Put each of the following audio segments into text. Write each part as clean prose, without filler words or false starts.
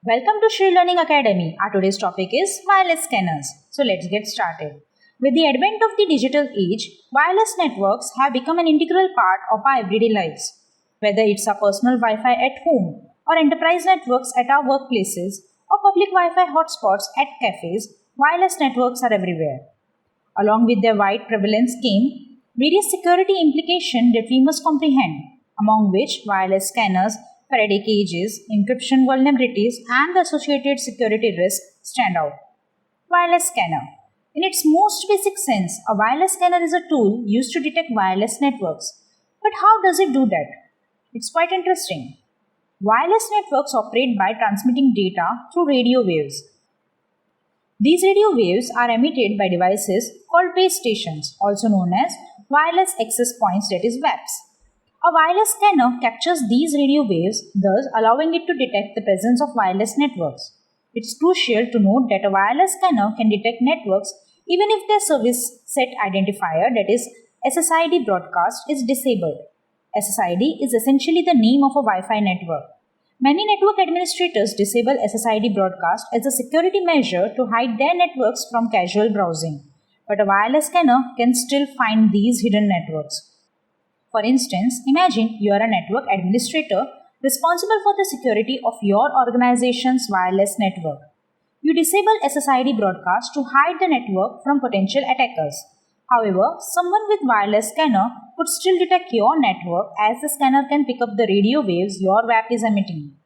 Welcome to Shree Learning Academy. Our today's topic is wireless scanners. So let's get started. With the advent of the digital age, wireless networks have become an integral part of our everyday lives. Whether it's our personal Wi-Fi at home or enterprise networks at our workplaces or public Wi-Fi hotspots at cafes, wireless networks are everywhere. Along with their wide prevalence came various security implications that we must comprehend, among which wireless scanners, Faraday cages, encryption vulnerabilities, and the associated security risks stand out. Wireless scanner. In its most basic sense, a wireless scanner is a tool used to detect wireless networks. But how does it do that? It's quite interesting. Wireless networks operate by transmitting data through radio waves. These radio waves are emitted by devices called base stations, also known as wireless access points, that is WAPs. A wireless scanner captures these radio waves, thus allowing it to detect the presence of wireless networks. It's crucial to note that a wireless scanner can detect networks even if their service set identifier, that is SSID broadcast, is disabled. SSID is essentially the name of a Wi-Fi network. Many network administrators disable SSID broadcast as a security measure to hide their networks from casual browsing. But a wireless scanner can still find these hidden networks. For instance, imagine you are a network administrator responsible for the security of your organization's wireless network. You disable SSID broadcast to hide the network from potential attackers. However, someone with wireless scanner could still detect your network as the scanner can pick up the radio waves your WAP is emitting.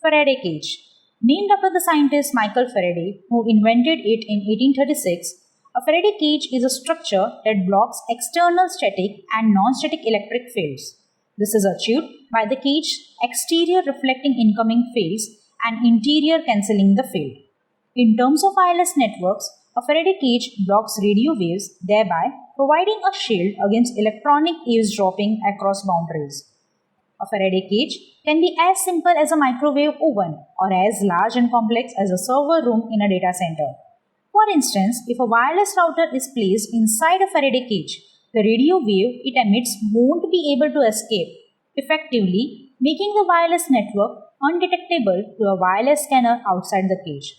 Faraday cage. Named after the scientist Michael Faraday, who invented it in 1836, a Faraday cage is a structure that blocks external static and non-static electric fields. This is achieved by the cage exterior reflecting incoming fields and interior cancelling the field. In terms of wireless networks, a Faraday cage blocks radio waves, thereby providing a shield against electronic eavesdropping across boundaries. A Faraday cage can be as simple as a microwave oven or as large and complex as a server room in a data center. For instance, if a wireless router is placed inside a Faraday cage, the radio wave it emits won't be able to escape, effectively making the wireless network undetectable to a wireless scanner outside the cage.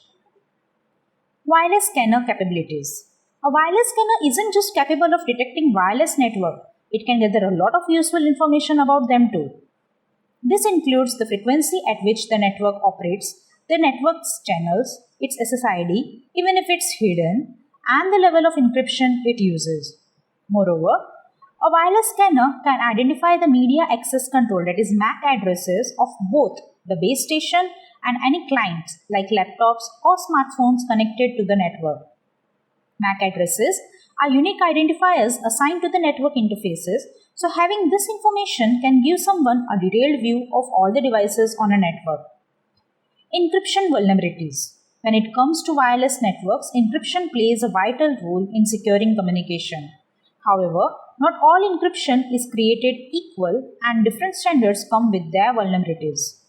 Wireless scanner capabilities. A wireless scanner isn't just capable of detecting wireless network, it can gather a lot of useful information about them too. This includes the frequency at which the network operates, the network's channels, its SSID, even if it's hidden, and the level of encryption it uses. Moreover, a wireless scanner can identify the media access control, that is MAC addresses of both the base station and any clients like laptops or smartphones connected to the network. MAC addresses are unique identifiers assigned to the network interfaces, so having this information can give someone a detailed view of all the devices on a network. Encryption vulnerabilities. When it comes to wireless networks, encryption plays a vital role in securing communication. However, not all encryption is created equal and different standards come with their vulnerabilities.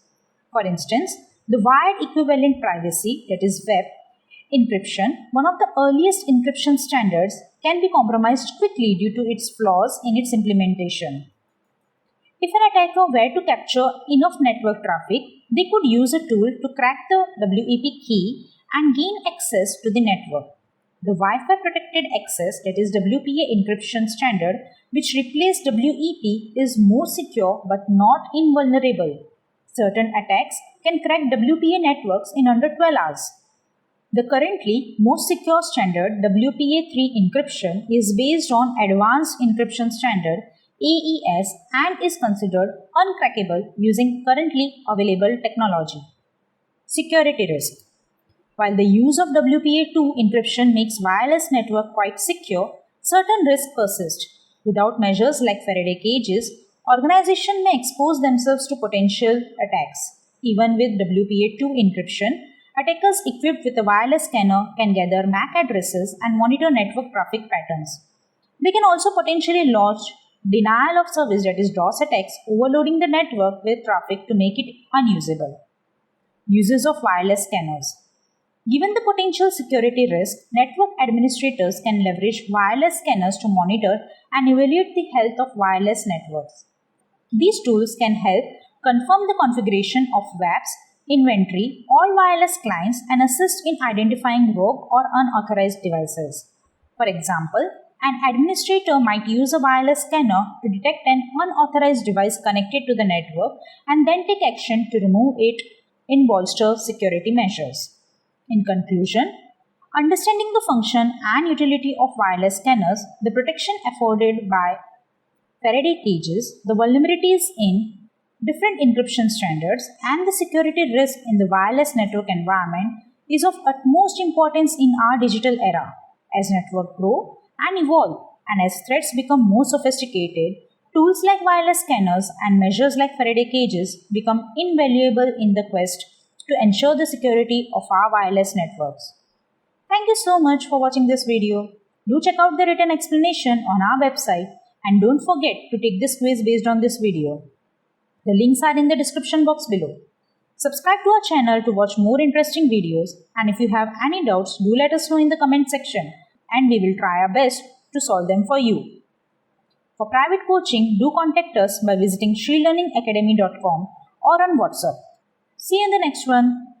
For instance, the wired equivalent privacy, that is WEP, encryption, one of the earliest encryption standards, can be compromised quickly due to its flaws in its implementation. If an attacker were to capture enough network traffic, they could use a tool to crack the WEP key and gain access to the network. The Wi-Fi Protected Access, that is WPA encryption standard, which replaced WEP, is more secure but not invulnerable. Certain attacks can crack WPA networks in under 12 hours. The currently most secure standard, WPA3 encryption, is based on Advanced Encryption Standard AES and is considered uncrackable using currently available technology. Security risk. While the use of WPA2 encryption makes wireless network quite secure, certain risks persist. Without measures like Faraday cages, organizations may expose themselves to potential attacks. Even with WPA2 encryption, attackers equipped with a wireless scanner can gather MAC addresses and monitor network traffic patterns. They can also potentially launch denial of service, that is DOS attacks, overloading the network with traffic to make it unusable. Uses of wireless scanners. Given the potential security risk, network administrators can leverage wireless scanners to monitor and evaluate the health of wireless networks. These tools can help confirm the configuration of WAPs, inventory all wireless clients and assist in identifying rogue or unauthorized devices. For example, an administrator might use a wireless scanner to detect an unauthorized device connected to the network and then take action to remove it in bolster security measures. In conclusion, understanding the function and utility of wireless scanners, the protection afforded by Faraday cages, the vulnerabilities in different encryption standards, and the security risk in the wireless network environment is of utmost importance in our digital era. As networks grow and evolve, and as threats become more sophisticated, tools like wireless scanners and measures like Faraday cages become invaluable in the quest to ensure the security of our wireless networks. Thank you so much for watching this video. Do check out the written explanation on our website and don't forget to take this quiz based on this video. The links are in the description box below. Subscribe to our channel to watch more interesting videos, and if you have any doubts, do let us know in the comment section and we will try our best to solve them for you. For private coaching, do contact us by visiting shreelearningacademy.com or on WhatsApp. See you in the next one.